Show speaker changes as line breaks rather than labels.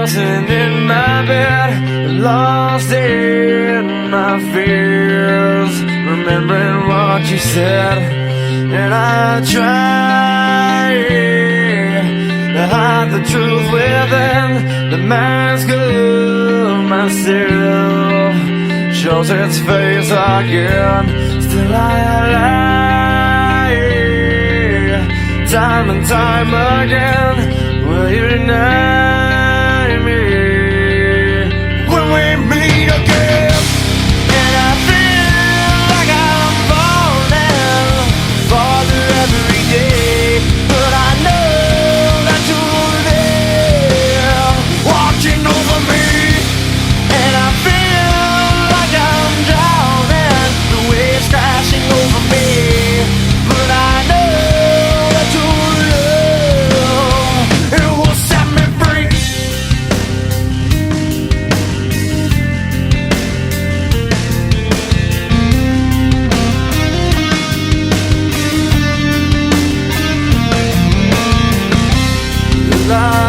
tossing in my bed, lost in my fears, remembering what you said. And I try to hide the truth within the mask of myself, shows its face again. Still I lie, time and time again. Will you deny me when we meet again? And I feel like I'm falling farther every day, but I know that you're there watching over me. And I feel like I'm drowning, the waves crashing over me, but I know that your love, it will set me free. Love